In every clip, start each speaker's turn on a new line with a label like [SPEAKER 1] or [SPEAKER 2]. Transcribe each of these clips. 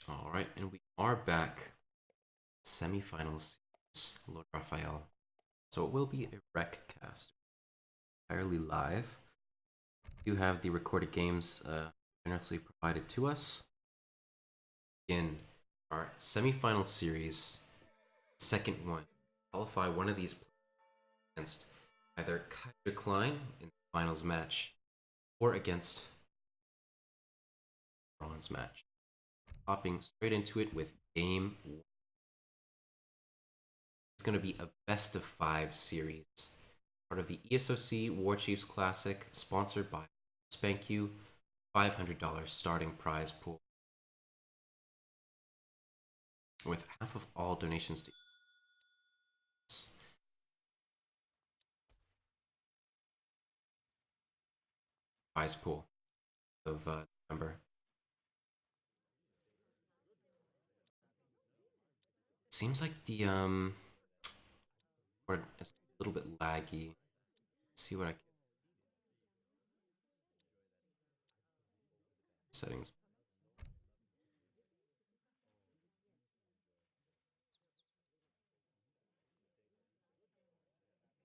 [SPEAKER 1] All right, and we are back. Semifinals, LordRaphael. So it will be a rec cast, entirely live. We do have the recorded games generously provided to us. In our semifinal series, second one, qualify one of these against either Decline in the finals match or against bronze match. Hopping straight into it with game one. It's going to be a best of 5 series, part of the ESOC War Chiefs Classic, sponsored by Spank You, $500 starting prize pool, with half of all donations to prize pool of November. Seems like the board is a little bit laggy. Let's see what I can settings.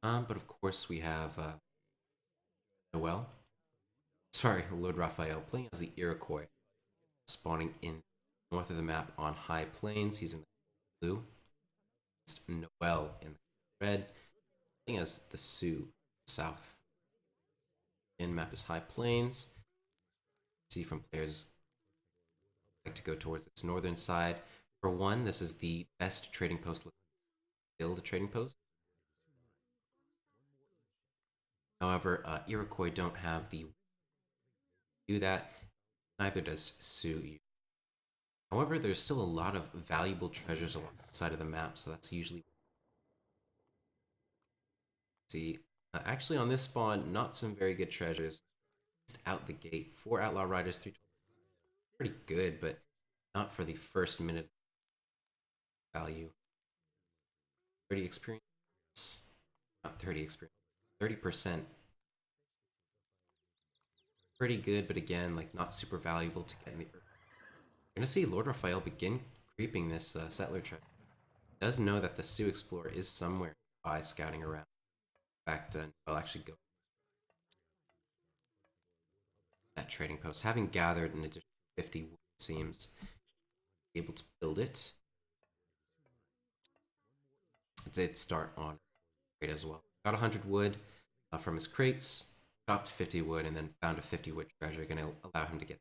[SPEAKER 1] But of course we have n0eL. Sorry, LordRaphael playing as the Iroquois, spawning in north of the map on high plains. He's in the blue. It's n0eL in the red, playing as the Sioux south. In map is high plains. See from players like to go towards this northern side. For one, this is the best trading post. Build a trading post. However, Iroquois don't have the do that. Neither does Sioux. However, there's still a lot of valuable treasures along the side of the map, so that's usually see. Actually, on this spawn, not some very good treasures. Just out the gate, 4 Outlaw Riders, 3 pretty good, but not for the first minute value. 30 experience, not 30 experience, 30%. Pretty good, but again, like not super valuable to get in the. We're gonna see LordRaphael begin creeping this settler treasure. Does know that the Sioux Explorer is somewhere by scouting around. In fact, I'll actually go that trading post, having gathered an additional 50 wood, seems able to build it. It did start on crate as well. Got 100 wood from his crates, dropped 50 wood, and then found a 50 wood treasure, going to allow him to get.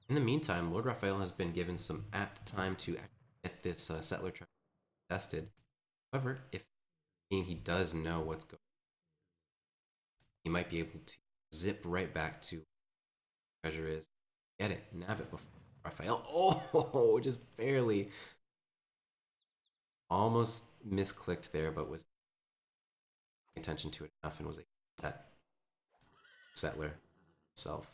[SPEAKER 1] In the meantime, LordRaphael has been given some apt time to get this settler treasure tested. However, if he does know what's going on, he might be able to zip right back to where the treasure is, get it, nab it before Raphael. Oh, just barely. Almost misclicked there, but was paying attention to it enough and was able to get that settler himself.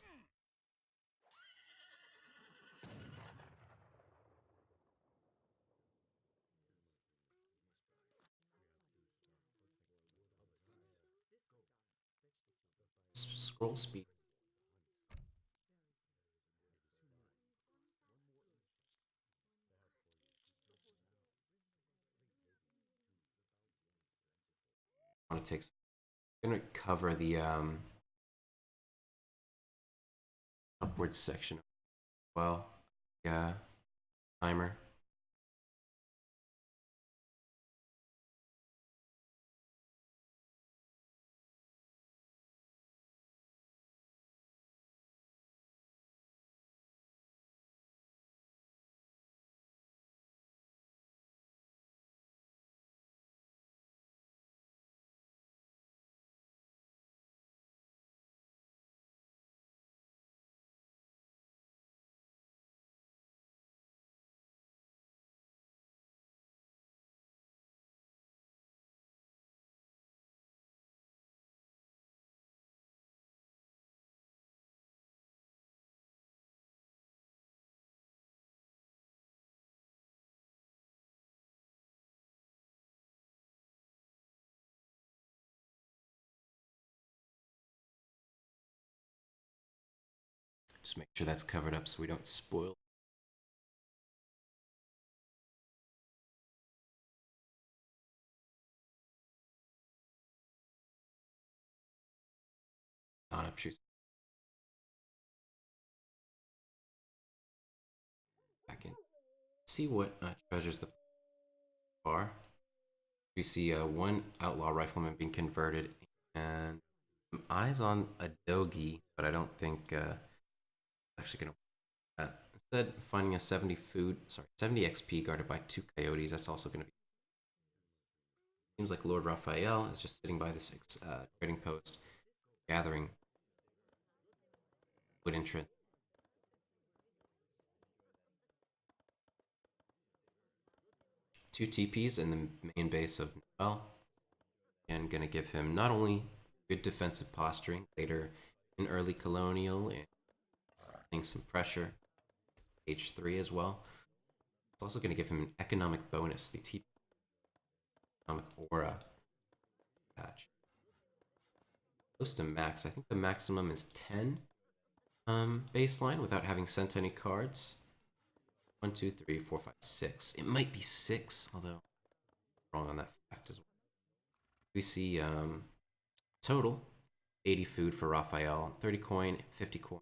[SPEAKER 1] Scroll speed. I want to take. I'm gonna cover the upwards section. Well, yeah, timer. Just make sure that's covered up so we don't spoil. Non-obtrusive. Back in. See what treasures the bar. We see one outlaw rifleman being converted and some eyes on a dogi, but I don't think actually gonna that. Instead, finding a 70 XP guarded by 2 coyotes. That's also gonna be. Seems like LordRaphael is just sitting by this trading post, gathering wood entrance. 2 TPs in the main base of n0eL, and gonna give him not only good defensive posturing later in early colonial and some pressure, H3 as well. It's also gonna give him an economic bonus, the TP economic aura patch. Close to max. I think the maximum is 10 baseline without having sent any cards. 1, 2, 3, 4, 5, 6. It might be 6, although I'm wrong on that fact as well. We see total 80 food for Raphael, 30 coin, 50 coin.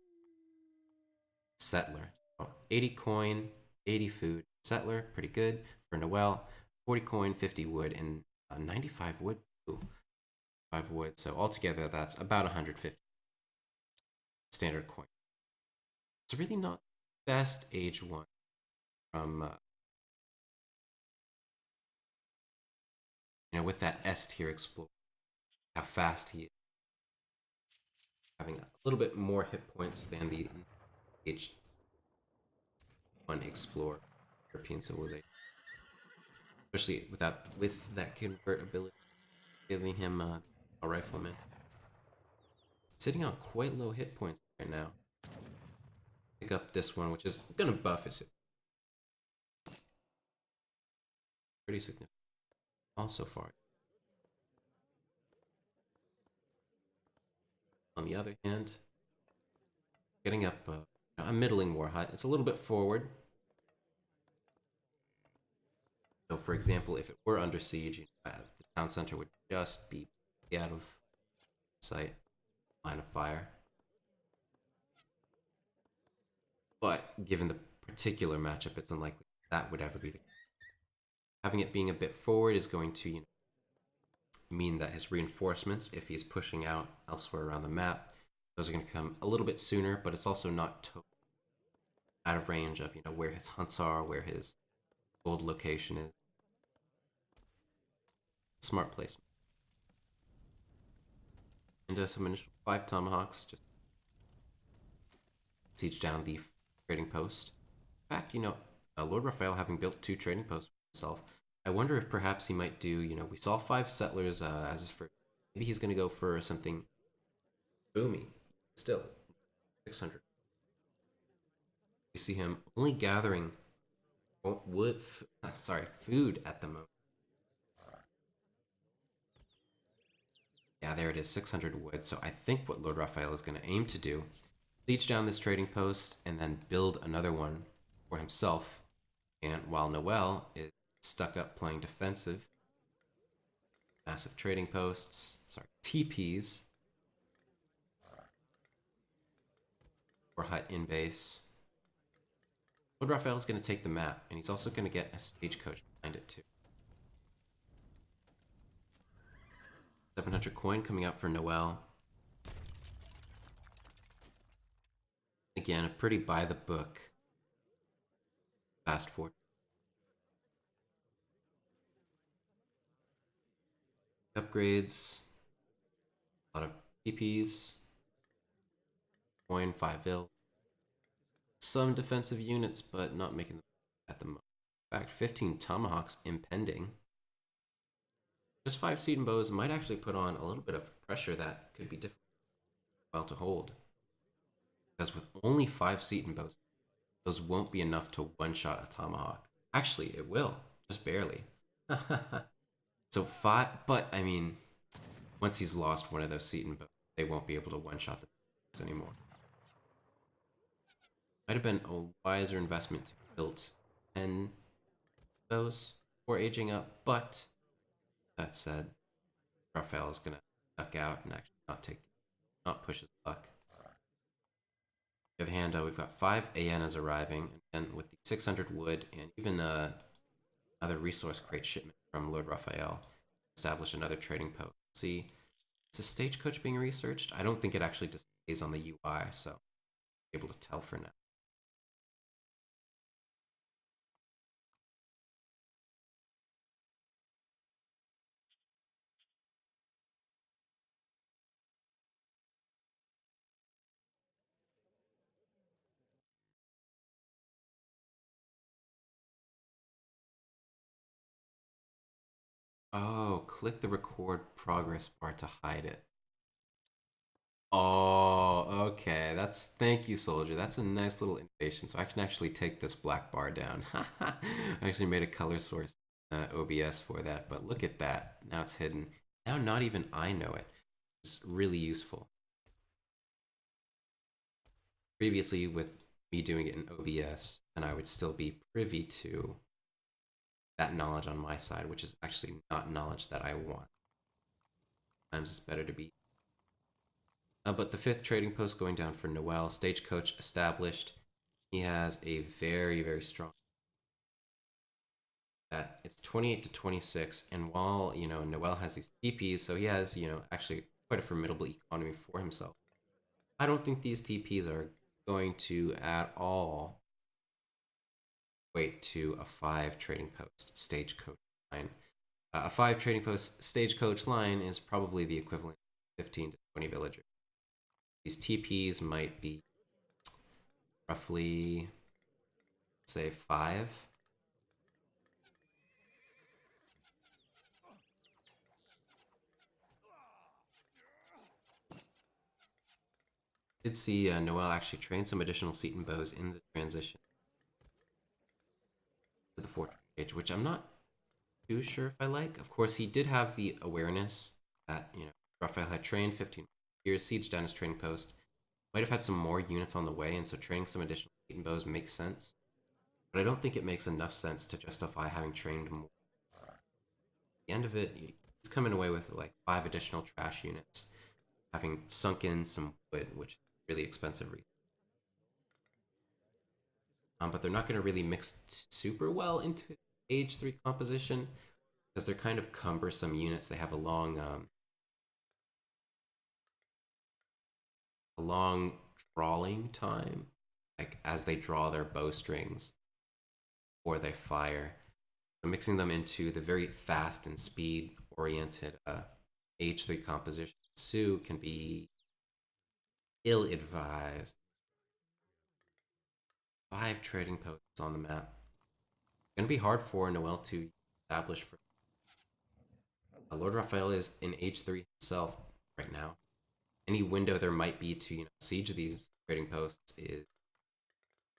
[SPEAKER 1] Settler. So 80 coin, 80 food. Settler, pretty good. For n0eL, 40 coin, 50 wood, and 95 wood. Ooh, 5 wood. So altogether, that's about 150 standard coin. It's really not best age 1 from with that S tier explorer, how fast he is, having a little bit more hit points than the age 1 explorer European civilization, especially with that convertibility, giving him a rifleman sitting on quite low hit points right now. Pick up this one, which is gonna buff his hit. Pretty significant. Also far. On the other hand, getting up a middling war hut. It's a little bit forward. So, for example, if it were under siege, the town center would just be out of sight, line of fire. But given the particular matchup, it's unlikely that would ever be the case. Having it being a bit forward is going to mean that his reinforcements, if he's pushing out elsewhere around the map, those are going to come a little bit sooner, but it's also not totally out of range of where his hunts are, where his gold location is. Smart placement. And some initial 5 tomahawks, just siege down the trading post. In fact, LordRaphael having built 2 trading posts for himself, I wonder if perhaps he might do, we saw 5 settlers as his first. Maybe he's going to go for something boomy. Still, 600. We see him only gathering food at the moment. Yeah, there it is, 600 wood. So I think what LordRaphael is going to aim to do, siege down this trading post and then build another one for himself. And while n0eL is stuck up playing defensive, massive trading posts, TPs, or hut in base. LordRaphael is going to take the map, and he's also going to get a stagecoach behind it too. 700 coin coming out for n0eL. Again, a pretty by the book fast forward. Upgrades, a lot of TPs, coin, 5 some defensive units, but not making them at the moment. In fact, 15 tomahawks impending. Just 5 seed and bows might actually put on a little bit of pressure that could be difficult to hold. Because with only 5 seed and bows, those won't be enough to one-shot a tomahawk. Actually, it will, just barely. So 5, but I mean, once he's lost one of those seed and bows, they won't be able to one-shot the anymore. Might have been a wiser investment to build 10 those before aging up, but that said, Raphael is gonna duck out and actually not push his luck. On the other hand, we've got 5 ANs arriving, and with the 600 wood and even another resource crate shipment from LordRaphael, establish another trading post. Let's see, is the stagecoach being researched? I don't think it actually displays on the UI, so I'm able to tell for now. Oh, click the record progress bar to hide it. Oh, okay. Thank you, soldier. That's a nice little innovation. So I can actually take this black bar down. I actually made a color source OBS for that, but look at that. Now it's hidden. Now not even I know it. It's really useful. Previously, with me doing it in OBS, then I would still be privy to that knowledge on my side, which is actually not knowledge that I want. Sometimes it's better to be. But the 5th trading post going down for n0eL. Stagecoach established. He has a very, very strong. That it's 28 to 26, and while n0eL has these TPs, so he has actually quite a formidable economy for himself. I don't think these TPs are going to at all wait to a 5 trading post stagecoach line. A 5 trading post stagecoach line is probably the equivalent of 15 to 20 villagers. These TPs might be roughly, say, 5. Did see n0eL actually train some additional Seton bows in the transition to the 4th stage, which I'm not too sure if I like. Of course, he did have the awareness that Raphael had trained 15 years. Siege down his training post. Might have had some more units on the way, and so training some additional Seton bows makes sense. But I don't think it makes enough sense to justify having trained more. At the end of it, he's coming away with like 5 additional trash units, having sunk in some wood, which is really expensive. But they're not going to really mix super well into age 3 composition because they're kind of cumbersome units. They have a long drawing time, like as they draw their bowstrings or they fire. So mixing them into the very fast and speed oriented age 3 composition Sue can be ill-advised. 5 trading posts on the map. It's gonna be hard for n0eL to establish for. LordRaphael is in H3 himself right now. Any window there might be to siege these trading posts is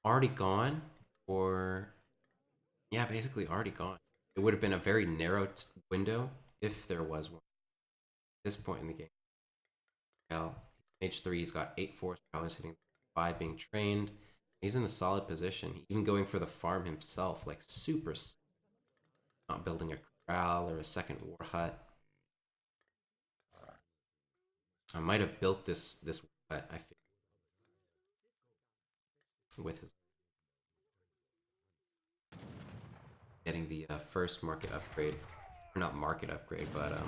[SPEAKER 1] already gone, or yeah, basically already gone. It would have been a very narrow window if there was one. At this point in the game, well, H3 he's got 8 force scholars hitting 5 being trained. He's in a solid position, even going for the farm himself, like super. Not building a corral or a second war hut. I might have built this hut, I think, with his getting the first market upgrade, or not market upgrade, but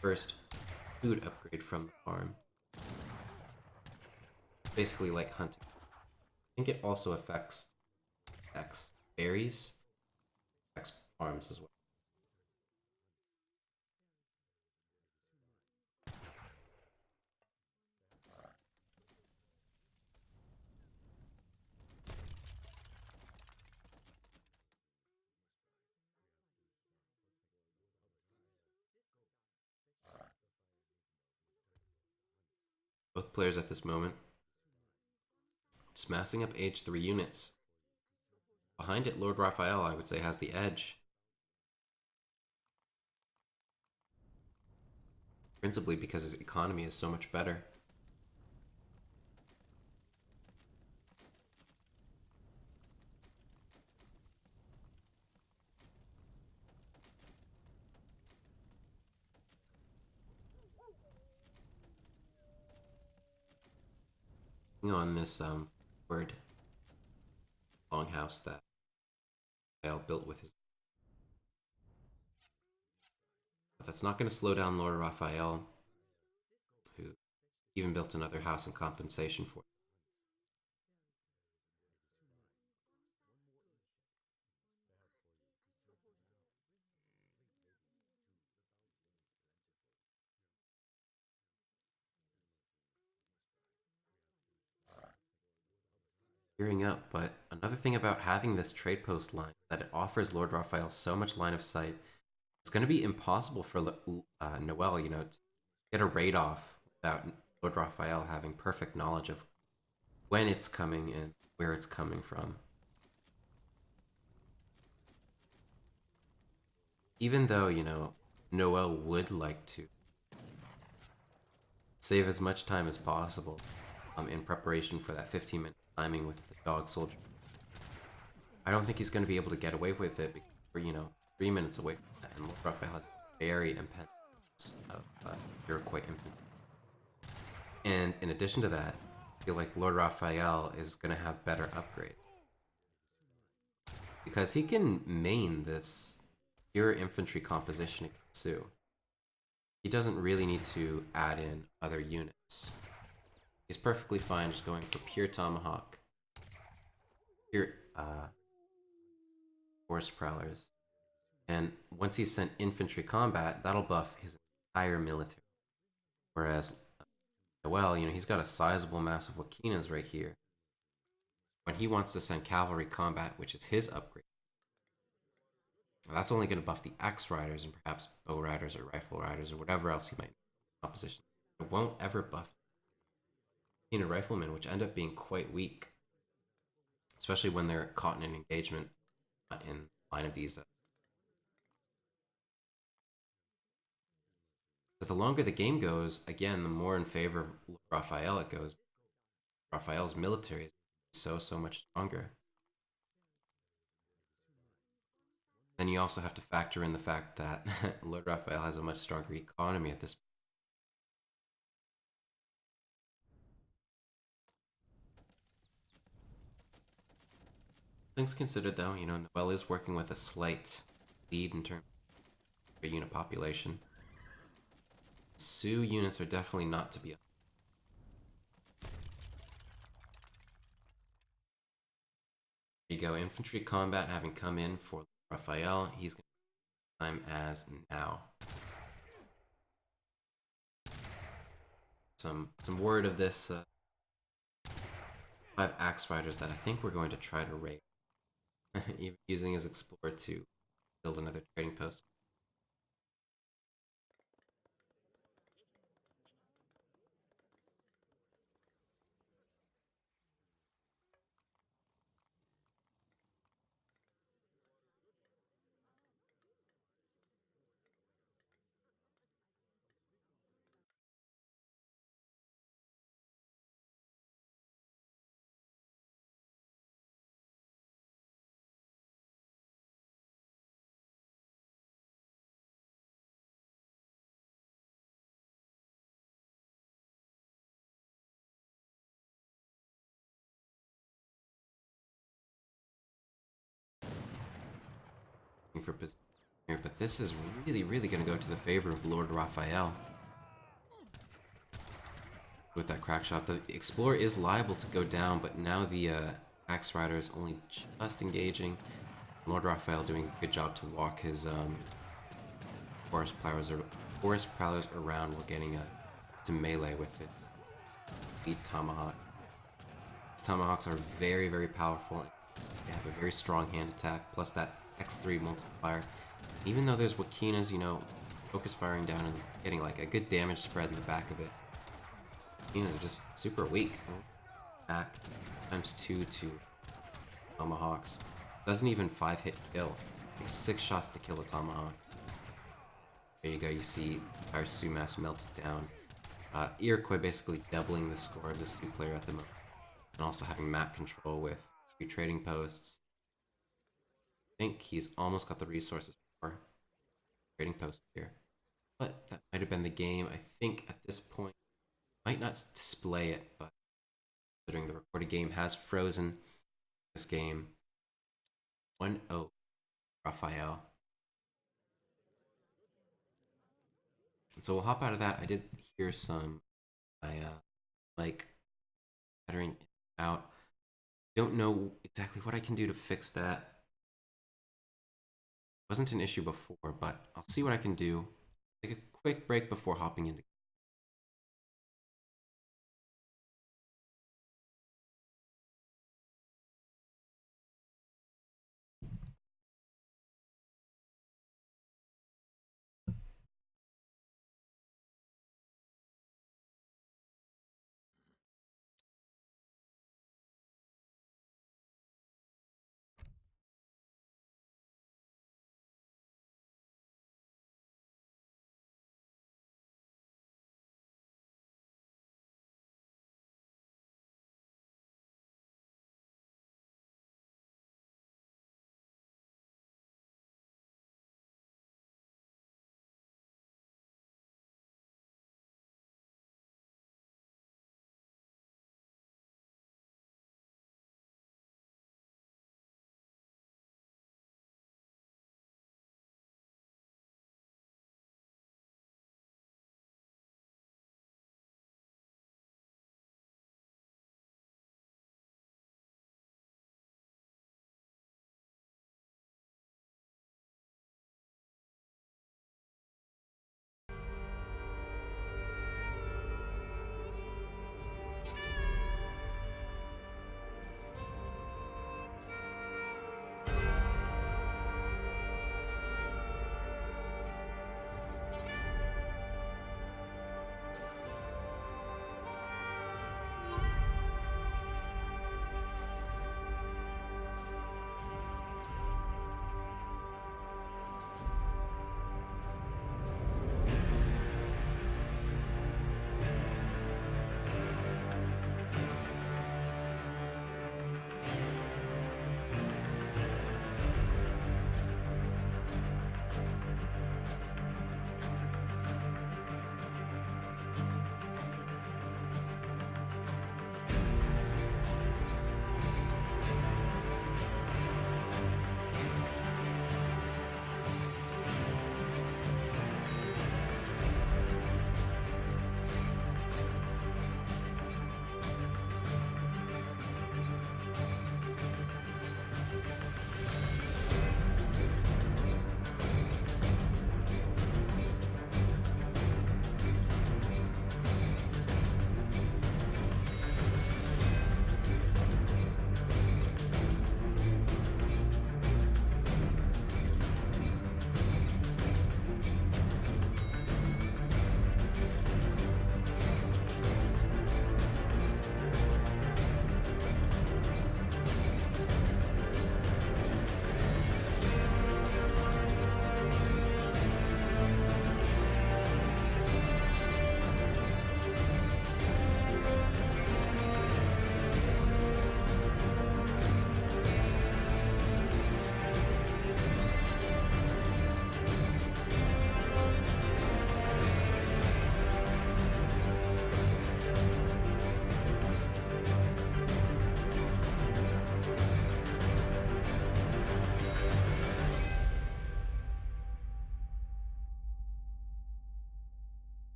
[SPEAKER 1] first food upgrade from the farm. Basically like hunting. I think it also affects berries, affects farms as well. Both players at this moment just massing up H3 units. Behind it, LordRaphael, I would say, has the edge. Principally because his economy is so much better. on this forward longhouse that Raphael built with his. But that's not going to slow down Lord Raphael, who even built another house in compensation for it. Gearing up, but another thing about having this trade post line is that it offers Lord Raphael so much line of sight. It's going to be impossible for n0eL, to get a raid off without Lord Raphael having perfect knowledge of when it's coming and where it's coming from. Even though, n0eL would like to save as much time as possible in preparation for that 15-minute timing with the dog soldier. I don't think he's going to be able to get away with it because we're, 3 minutes away from that, and Lord Raphael has a very impedance of Iroquois infantry. And in addition to that, I feel like Lord Raphael is going to have better upgrade. Because he can main this pure infantry composition against Sioux. He doesn't really need to add in other units. He's perfectly fine just going for pure tomahawk, pure forest prowlers. And once he's sent infantry combat, that'll buff his entire military. Whereas, n0eL, he's got a sizable mass of Wakinas right here. When he wants to send cavalry combat, which is his upgrade, that's only going to buff the axe riders and perhaps bow riders or rifle riders or whatever else he might need in opposition. It won't ever buff Wakina riflemen, which end up being quite weak, especially when they're caught in an engagement in line of these. But the longer the game goes, again, the more in favor of Raphael it goes. Raphael's military is so much stronger. Then you also have to factor in the fact that Lord Raphael has a much stronger economy at this point. Things considered, though, n0eL is working with a slight lead in terms of unit population. Sioux units are definitely not to be. There you go, infantry combat having come in for Raphael. He's going to time as now. Some word of this 5 axe riders that I think we're going to try to raid. Using his explorer to build another trading post. For position here, but this is really going to go to the favor of Lord Raphael with that crack shot. The explorer is liable to go down, but now the axe rider is only just engaging. Lord Raphael doing a good job to walk his forest prowlers around while getting to melee with it. Lead tomahawk. These tomahawks are very powerful. They have a very strong hand attack, plus that X3 multiplier. Even though there's Wakinas, focus firing down and getting like a good damage spread in the back of it. Wakinas are just super weak. Back ×2 to tomahawks. Doesn't even 5-hit kill. Takes 6 shots to kill a tomahawk. There you go, you see our Sioux mass melted down. Iroquois basically doubling the score of the Sioux player at the moment. And also having map control with 3 trading posts. I think he's almost got the resources for trading post here. But that might have been the game. I think at this point, might not display it, but considering the recorded game has frozen this game. 1-0, Raphael. And so we'll hop out of that. I did hear some like stuttering out. Don't know exactly what I can do to fix that. It wasn't an issue before, but I'll see what I can do. Take a quick break before hopping into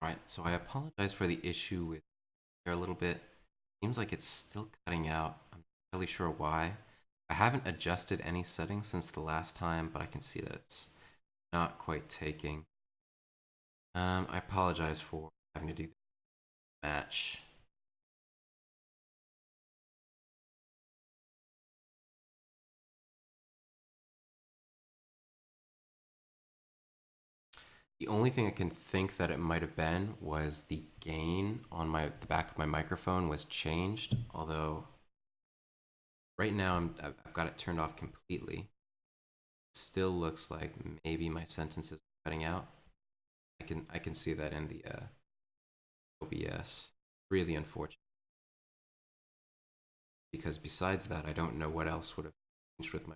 [SPEAKER 1] Alright, so I apologize for the issue with here a little bit. Seems like it's still cutting out. I'm not really sure why. I haven't adjusted any settings since the last time, but I can see that it's not quite taking. I apologize for having to do the match. The only thing I can think that it might have been was the gain on the back of my microphone was changed. Although right now I've got it turned off completely. It still looks like maybe my sentences are cutting out. I can see that in the OBS. Really unfortunate. Because besides that, I don't know what else would have changed with my.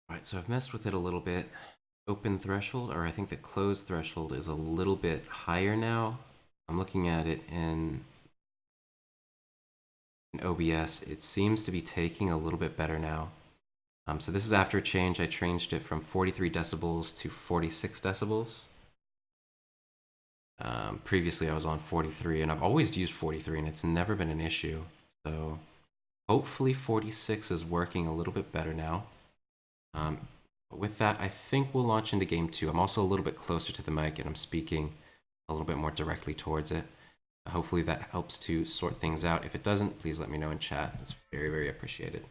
[SPEAKER 1] Alright, so I've messed with it a little bit. Open threshold, or I think the closed threshold is a little bit higher now. I'm looking at it in OBS. It seems to be taking a little bit better now. So this is after a change. I changed it from 43 decibels to 46 decibels. Previously I was on 43, and I've always used 43, and it's never been an issue. So hopefully 46 is working a little bit better now. With that, I think we'll launch into game 2. I'm also a little bit closer to the mic, and I'm speaking a little bit more directly towards it. Hopefully that helps to sort things out. If it doesn't, please let me know in chat. It's very, very appreciated.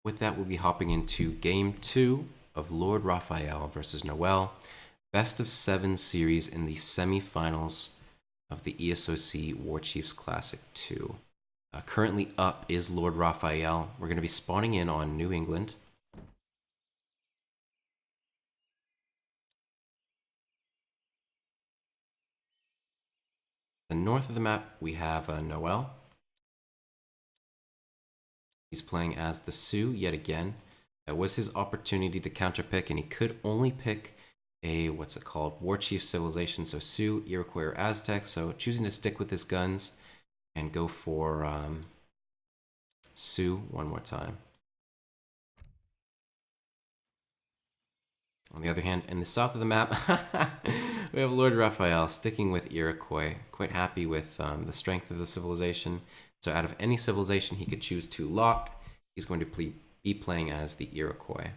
[SPEAKER 1] With that, we'll be hopping into game 2 of LordRaphael versus n0eL. Best of 7 series in the semifinals of the ESOC War Chiefs Classic 2. Currently up is LordRaphael. We're going to be spawning in on New England. The north of the map, we have n0eL. He's playing as the Sioux yet again. That was his opportunity to counterpick, and he could only pick a, what's it called, War Chief civilization, so Sioux, Iroquois, or Aztec. So choosing to stick with his guns and go for Sioux one more time. On the other hand, in the south of the map, we have LordRaphael sticking with Iroquois. Quite happy with the strength of the civilization. So out of any civilization he could choose to lock, he's going to be playing as the Iroquois.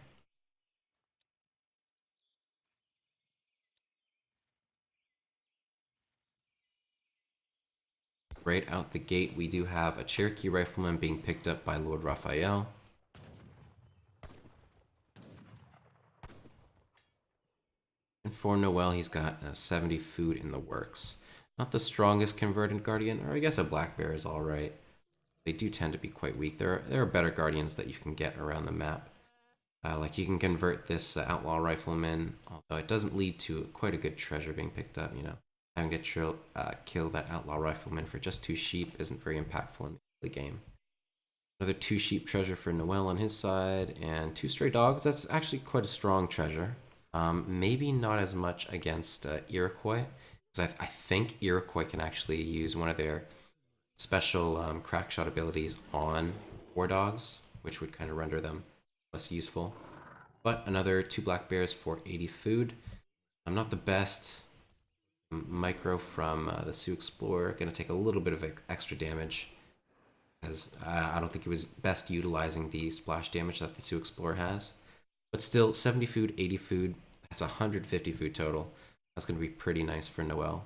[SPEAKER 1] Right out the gate, we do have a Cherokee Rifleman being picked up by LordRaphael. And for n0eL, he's got 70 food in the works. Not the strongest converted Guardian, or I guess a Black Bear is alright. They do tend to be quite weak. There are better Guardians that you can get around the map. Like you can convert this Outlaw Rifleman, although it doesn't lead to quite a good treasure being picked up, you know. Having to kill that Outlaw Rifleman for just 2 sheep isn't very impactful in the game. Another 2 sheep treasure for n0eL on his side, and 2 stray dogs. That's actually quite a strong treasure. Maybe not as much against Iroquois, because I think Iroquois can actually use one of their special crack abilities on war dogs, which would kind of render them less useful. But another 2 black bears for 80 food. I'm not the best. Micro from the Sioux Explorer. Going to take a little bit of extra damage, because I don't think it was best utilizing the splash damage that the Sioux Explorer has. But still, 70 food, 80 food. That's 150 food total. That's going to be pretty nice for n0eL.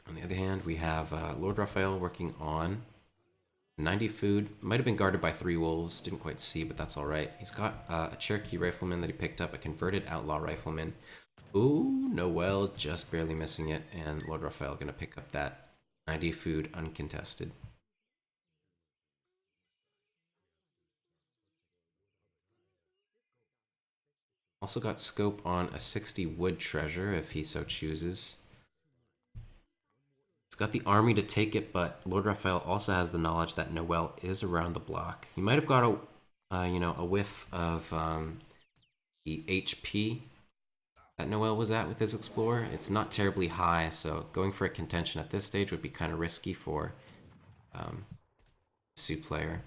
[SPEAKER 1] On the other hand, we have LordRaphael working on 90 food. Might have been guarded by 3 wolves. Didn't quite see, but that's all right. He's got a Cherokee rifleman that he picked up, a converted outlaw rifleman. Ooh, n0eL just barely missing it, and LordRaphael going to pick up that 90 food uncontested. Also got scope on a 60 wood treasure if he so chooses. He's got the army to take it, but LordRaphael also has the knowledge that n0eL is around the block. He might have got a whiff of the HP that n0eL was at with his Explorer. It's not terribly high, so going for a contention at this stage would be kind of risky for Sioux player.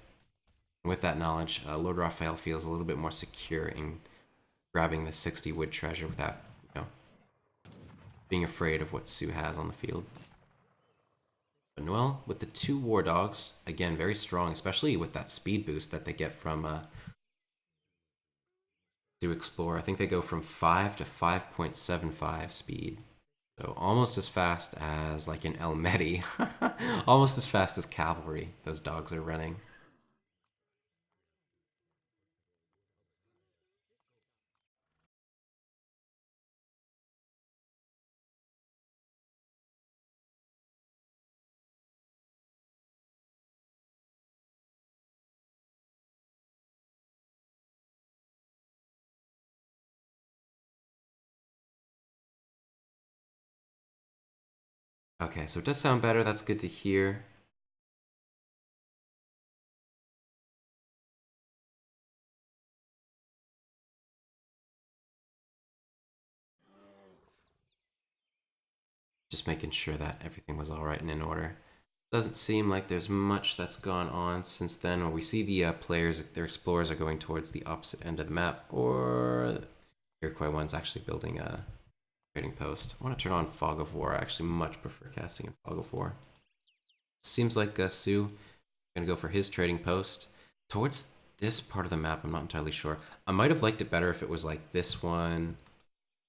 [SPEAKER 1] With that knowledge, LordRaphael feels a little bit more secure in grabbing the 60 wood treasure without, being afraid of what Sioux has on the field. But n0eL, with the 2 war dogs, again, very strong, especially with that speed boost that they get from Sioux Explorer. I think they go from 5 to 5.75 speed. So almost as fast as like an n0eL. Almost as fast as cavalry those dogs are running. Okay, so it does sound better. That's good to hear. Just making sure that everything was all right and in order. Doesn't seem like there's much that's gone on since then. When we see the players, their explorers are going towards the opposite end of the map, or Iroquois one's actually building a trading post. I want to turn on Fog of War. I actually much prefer casting in Fog of War. Seems like Sioux gonna go for his trading post towards this part of the map. I'm not entirely sure. I might have liked it better if it was like this one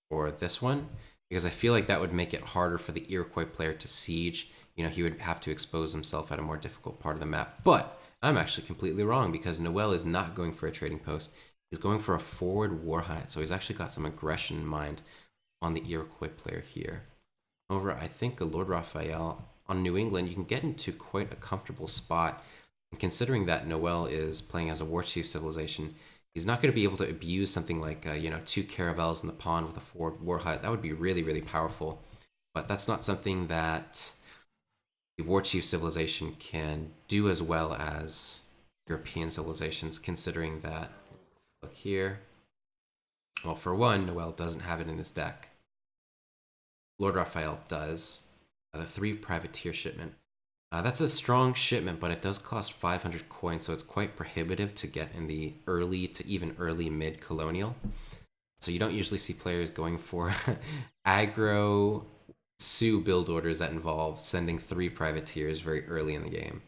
[SPEAKER 1] or this one, because I feel like that would make it harder for the Iroquois player to siege. He would have to expose himself at a more difficult part of the map. But I'm actually completely wrong, because n0eL is not going for a trading post. He's going for a forward war hut, so he's actually got some aggression in mind on the Iroquois player here. However, I think LordRaphael on New England, you can get into quite a comfortable spot. And considering that n0eL is playing as a war chief civilization, he's not going to be able to abuse something like 2 caravels in the pond with a forward war hut. That would be really, really powerful. But that's not something that the war chief civilization can do as well as European civilizations, considering that, look here, well, for one, n0eL doesn't have it in his deck. LordRaphael does. The 3 privateer shipment. That's a strong shipment, but it does cost 500 coins, so it's quite prohibitive to get in the early to even early mid-colonial. So you don't usually see players going for aggro Sioux build orders that involve sending 3 privateers very early in the game.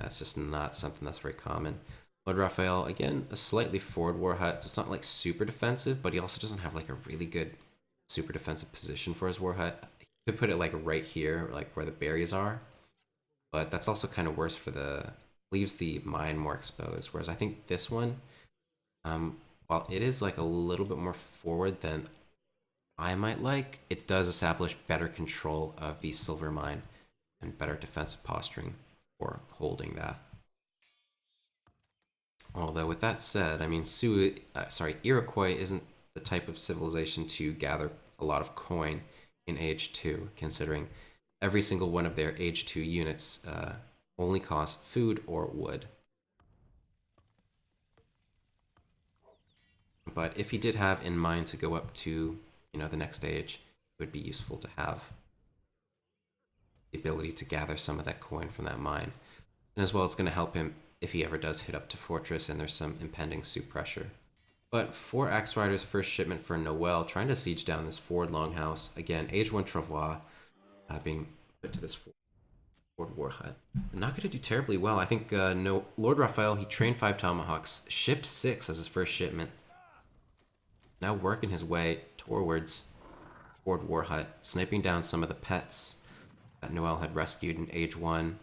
[SPEAKER 1] That's just not something that's very common. LordRaphael, again, a slightly forward war hut, so it's not like super defensive, but he also doesn't have like a really good super defensive position for his war hut. He could put it like right here, like where the berries are, but that's also kind of worse for leaves the mine more exposed. Whereas I think this one, while it is like a little bit more forward than I might like, it does establish better control of the silver mine and better defensive posturing for holding that. Although with that said, I mean, Iroquois isn't the type of civilization to gather a lot of coin in Age 2, considering every single one of their Age 2 units only costs food or wood. But if he did have in mind to go up to, the next stage, it would be useful to have. the ability to gather some of that coin from that mine. And as well, it's going to help him if he ever does hit up to Fortress and there's some impending soup pressure. But 4 Axe Riders, first shipment for n0eL, trying to siege down this forward longhouse. Again, Age 1 Travois being put to this forward war hut. Not going to do terribly well. I think no, LordRaphael, he trained 5 Tomahawks, shipped 6 as his first shipment. Now working his way towards forward war hut, sniping down some of the pets that n0eL had rescued in Age 1.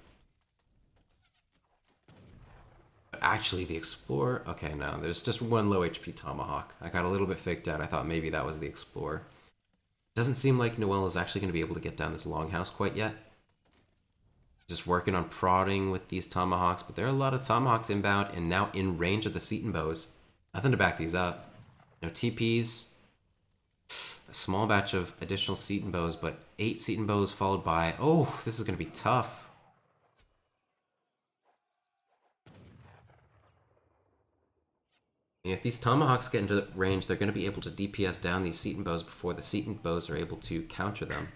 [SPEAKER 1] Actually, the Explorer... Okay, no, there's just 1 low HP Tomahawk. I got a little bit faked out. I thought maybe that was the Explorer. Doesn't seem like n0eL is actually going to be able to get down this longhouse quite yet. Just working on prodding with these Tomahawks, but there are a lot of Tomahawks inbound and now in range of the Seton Bows. Nothing to back these up. No TPs. A small batch of additional Seton Bows, but 8 Seton Bows followed by... Oh, this is going to be tough. If these Tomahawks get into range, they're going to be able to DPS down these Seton Bows before the Seton Bows are able to counter them.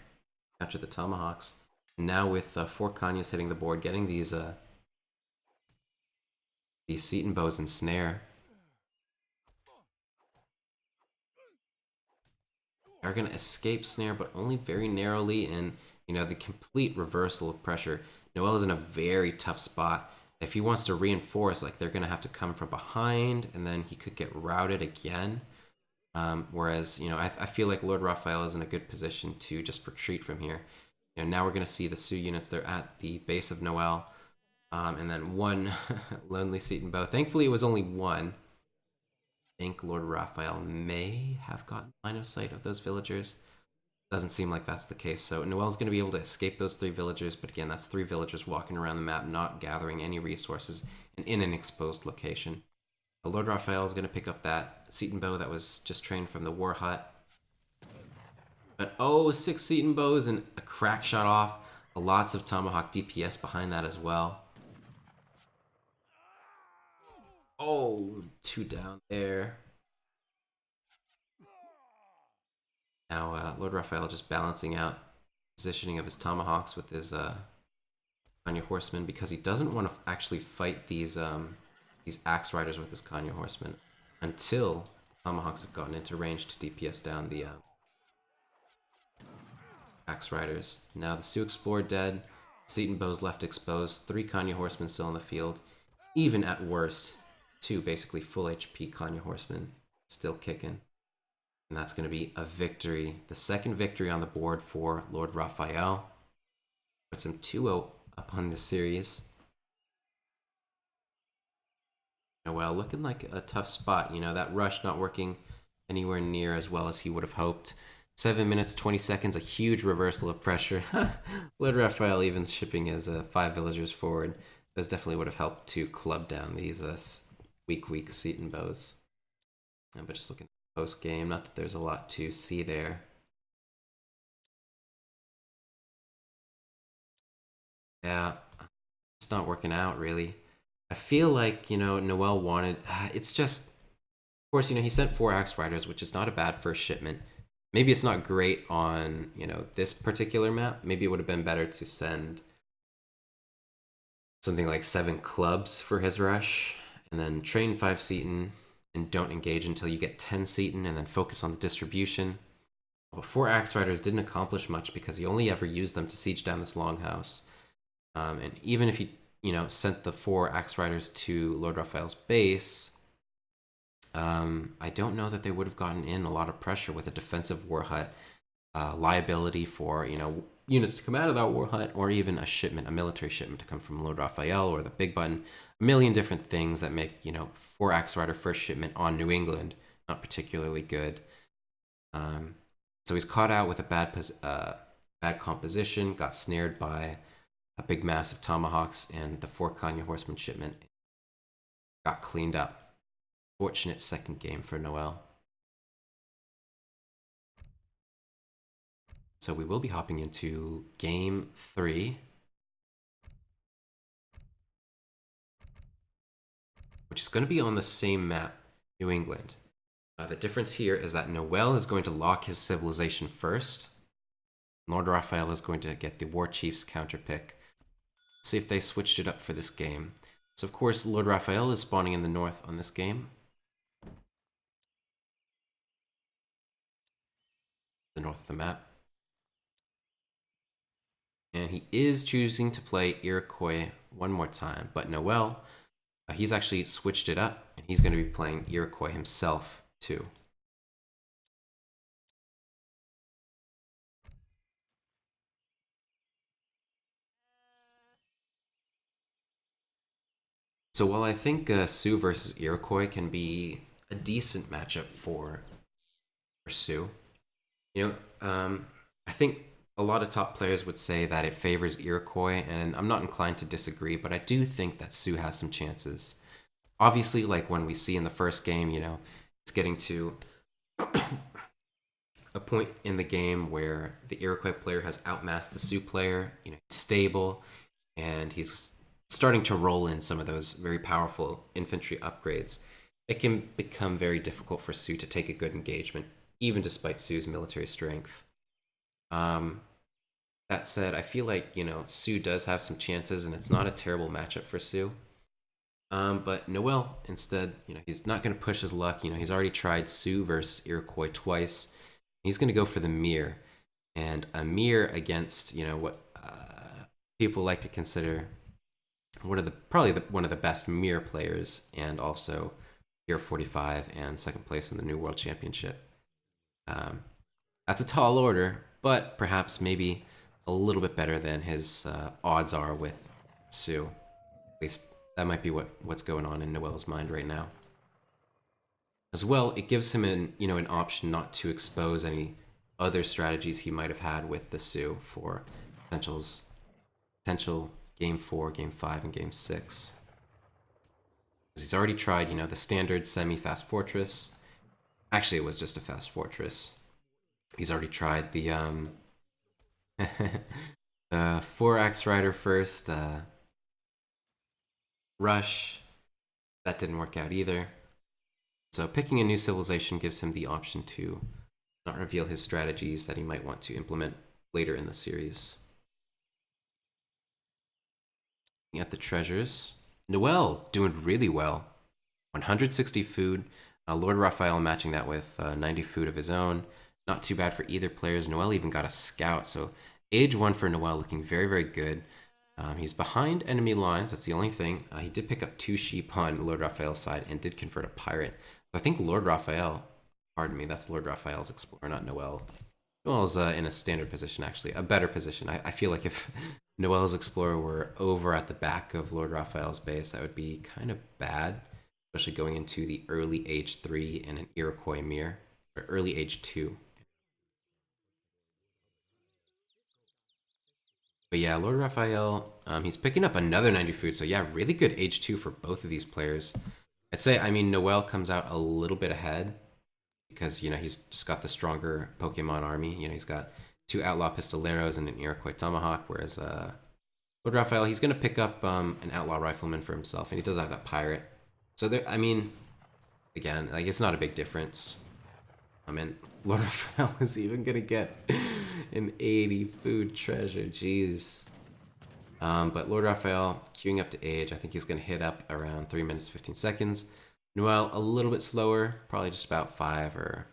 [SPEAKER 1] Counter the Tomahawks. And now with 4 Kanyas hitting the board, getting these Seton Bows and snare. Are going to escape snare, but only very narrowly, and you know, the complete reversal of pressure. n0eL is in a very tough spot. If he wants to reinforce, like, they're going to have to come from behind, and then he could get routed again. Whereas, you know, I feel like LordRaphael is in a good position to just retreat from here. You know, now we're going to see the Sioux units. They're at the base of n0eL. And then 1 Lonely Seton Bow. Thankfully, it was only 1. I think LordRaphael may have gotten line of sight of those villagers. Doesn't seem like that's the case. So n0eL's going to be able to escape those 3 villagers, but again, that's 3 villagers walking around the map, not gathering any resources, and in an exposed location. LordRaphael is going to pick up that Seton Bow that was just trained from the war hut. But oh, 6 Seton Bows and a crack shot off. Lots of Tomahawk DPS behind that as well. Oh, 2 down there. Now, LordRaphael just balancing out positioning of his Tomahawks with his Kanya Horsemen, because he doesn't want to actually fight these Axe Riders with his Kanya Horsemen until the Tomahawks have gotten into range to DPS down the Axe Riders. Now the Sioux Explorer dead, Seton Bows left exposed, 3 Kanya Horsemen still in the field. Even at worst, 2 basically full HP Kanya Horsemen still kicking. And that's going to be a victory. The second victory on the board for LordRaphael. Puts him 2-0 up on this series. n0eL looking like a tough spot. You know, that rush not working anywhere near as well as he would have hoped. 7 minutes, 20 seconds, a huge reversal of pressure. LordRaphael even shipping his 5 villagers forward. Those definitely would have helped to club down these weak Seton Bows. But just looking at the post game, not that there's a lot to see there. Yeah, it's not working out really. I feel like, you know, n0eL wanted... It's just... Of course, you know, he sent 4 Axe Riders, which is not a bad first shipment. Maybe it's not great on, you know, this particular map. Maybe it would have been better to send something like 7 clubs for his rush, and then train 5 Seton, and don't engage until you get 10 Seton, and then focus on the distribution. But 4 Axe Riders didn't accomplish much because he only ever used them to siege down this longhouse. And even if he, you know, sent the 4 Axe Riders to LordRaphael's base, I don't know that they would have gotten in a lot of pressure with a defensive war hut, liability for, you know, units to come out of that war hut, or even a shipment, a military shipment to come from LordRaphael or the Big Button. A million different things that make, you know, 4 Axe Rider first shipment on New England not particularly good. So he's caught out with a bad composition, got snared by a big mass of Tomahawks, and the 4 Kanya Horseman shipment got cleaned up. Fortunate second game for n0eL. So we will be hopping into game 3, which is going to be on the same map, New England. The difference here is that n0eL is going to lock his civilization first, LordRaphael is going to get the War Chief's counter pick. Let's see if they switched it up for this game. So of course, LordRaphael is spawning in the north on this game. The north of the map. And he is choosing to play Iroquois one more time, but n0eL, he's actually switched it up, and he's going to be playing Iroquois himself too. So while I think Sioux versus Iroquois can be a decent matchup for Sioux, I think a lot of top players would say that it favors Iroquois, and I'm not inclined to disagree, but I do think that Sioux has some chances. Obviously, like when we see in the first game, it's getting to a point in the game where the Iroquois player has outmassed the Sioux player, he's stable, and he's starting to roll in some of those very powerful infantry upgrades. It can become very difficult for Sioux to take a good engagement, even despite Sioux's military strength. That said, I feel like, Sioux does have some chances, and it's not a terrible matchup for Sioux. But n0eL, instead, he's not going to push his luck. He's already tried Sioux versus Iroquois twice. He's going to go for the mirror. And a mirror against, what people like to consider probably one of the best mirror players, and also Tier 45 and second place in the New World Championship. That's a tall order, but perhaps maybe a little bit better than his odds are with Sioux. At least that might be what's going on in n0eL's mind right now. As well, it gives him an option not to expose any other strategies he might have had with the Sioux for potential Game 4, Game 5, and Game 6. He's already tried, the standard semi-fast fortress. Actually, it was just a fast fortress. He's already tried the the 4-axe rider first, rush. That didn't work out either. So picking a new civilization gives him the option to not reveal his strategies that he might want to implement later in the series. Looking at the treasures, n0eL doing really well. 160 food. LordRaphael matching that with 90 food of his own. Not too bad for either players. n0eL even got a scout, so age 1 for n0eL looking very, very good. He's behind enemy lines, that's the only thing. He did pick up 2 sheep on LordRaphael's side and did convert a pirate. So I think LordRaphael, pardon me, that's LordRaphael's explorer, not n0eL. n0eL's in a standard position, actually, a better position. I feel like if n0eL's explorer were over at the back of LordRaphael's base, that would be kind of bad, especially going into the early age 3 and an Iroquois mirror, or early age 2. But yeah, LordRaphael, he's picking up another 90 food, so yeah, really good age 2 for both of these players. I'd say, n0eL comes out a little bit ahead because, he's just got the stronger Pokemon army. He's got 2 Outlaw Pistoleros and an Iroquois Tomahawk, whereas LordRaphael, he's going to pick up an Outlaw Rifleman for himself, and he does have that Pirate. So there, again, like, it's not a big difference. LordRaphael is even going to get an 80 food treasure, jeez. But LordRaphael, queuing up to age, I think he's going to hit up around 3 minutes 15 seconds. n0eL, a little bit slower, probably just about 5 or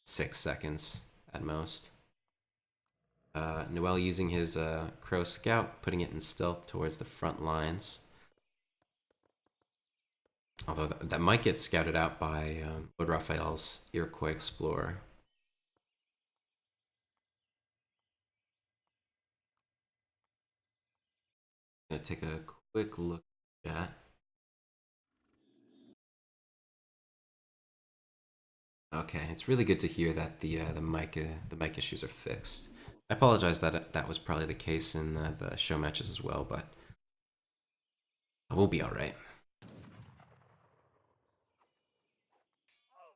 [SPEAKER 1] 6 seconds at most. n0eL using his Crow Scout, putting it in stealth towards the front lines. Although that might get scouted out by LordRaphael's Iroquois Explorer. Gonna take a quick look at that. Okay, it's really good to hear that the mic issues are fixed. I apologize that that was probably the case in the show matches as well, but we'll be all right.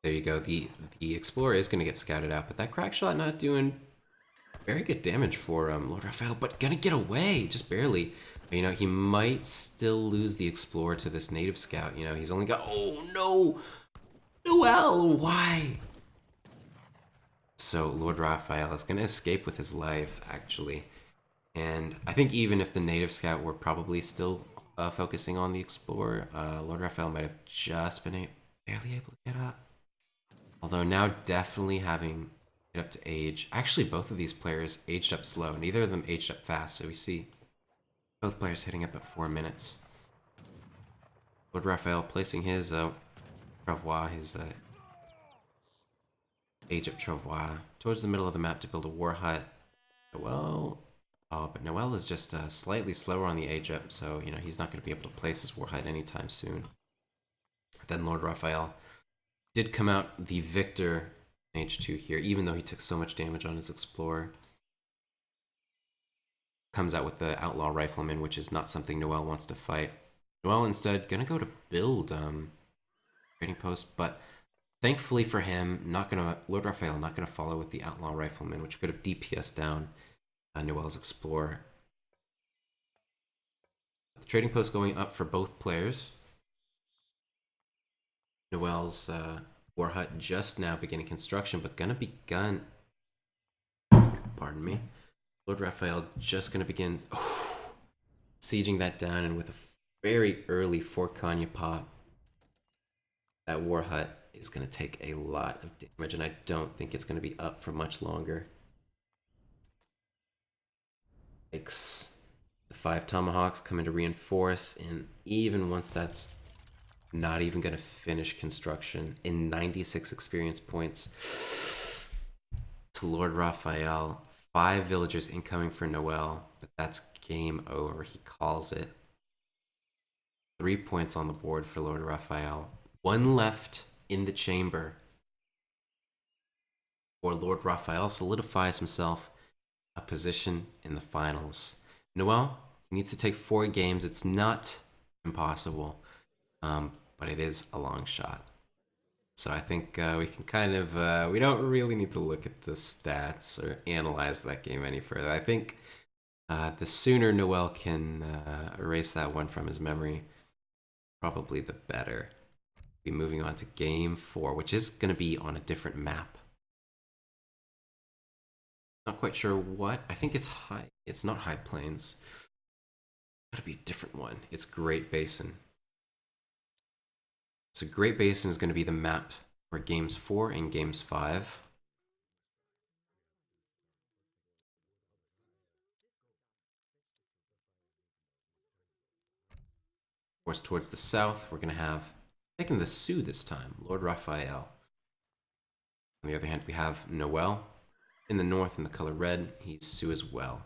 [SPEAKER 1] There you go. The Explorer is going to get scouted out, but that crack shot not doing very good damage for LordRaphael, but gonna get away just barely. But, he might still lose the Explorer to this native scout. He's only got, oh no, n0eL, why? So LordRaphael is going to escape with his life, actually. And I think even if the native scout were probably still focusing on the explorer, LordRaphael might have just been barely able to get up. Although now definitely having get up to age. Actually, both of these players aged up slow. Neither of them aged up fast. So we see both players hitting up at 4 minutes. LordRaphael placing his Travois, his age up Travois towards the middle of the map to build a war hut. n0eL, but n0eL is just slightly slower on the age up, so you know he's not going to be able to place his war hut anytime soon. Then LordRaphael did come out the victor in H2 here, even though he took so much damage on his explorer. Comes out with the outlaw rifleman, which is not something n0eL wants to fight. n0eL instead gonna go to build trading post, but thankfully for him, LordRaphael not gonna follow with the outlaw rifleman, which could have DPS down n0eL's explorer. The trading post going up for both players. n0eL's war hut just now beginning construction, but gonna begun. Pardon me. LordRaphael just gonna begin sieging that down, and with a very early 4 Kanya pop, that war hut is going to take a lot of damage, and I don't think it's going to be up for much longer. Takes the 5 tomahawks coming to reinforce, and even once that's not even going to finish construction, in 96 experience points to LordRaphael. 5 villagers incoming for n0eL, but that's game over. He calls it. 3 points on the board for LordRaphael. 1 left in the chamber. Or LordRaphael solidifies himself a position in the finals. n0eL needs to take 4 games. It's not impossible, but it is a long shot. So I think we can kind of, we don't really need to look at the stats or analyze that game any further. I think the sooner n0eL can erase that one from his memory, probably the better. Be moving on to game 4, which is going to be on a different map. Not quite sure what. I think it's high. It's not High Plains. Gotta be a different one. It's Great Basin. So Great Basin is going to be the map for games 4 and games 5. Of course, towards the south, we're going to have, taking the Sioux this time, LordRaphael. On the other hand, we have n0eL. In the north, in the color red, he's Sioux as well.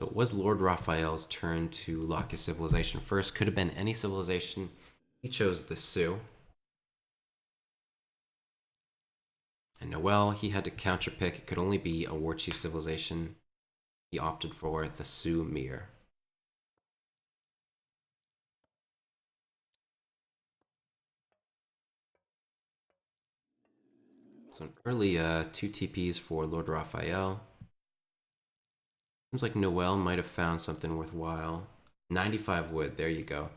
[SPEAKER 1] So it was LordRaphael's turn to lock his civilization first. Could have been any civilization. He chose the Sioux. And n0eL, he had to counterpick. It could only be a war chief civilization. He opted for the Sioux Mir. So an early 2 TPs for LordRaphael. Seems like n0eL might have found something worthwhile. 95 wood, there you go.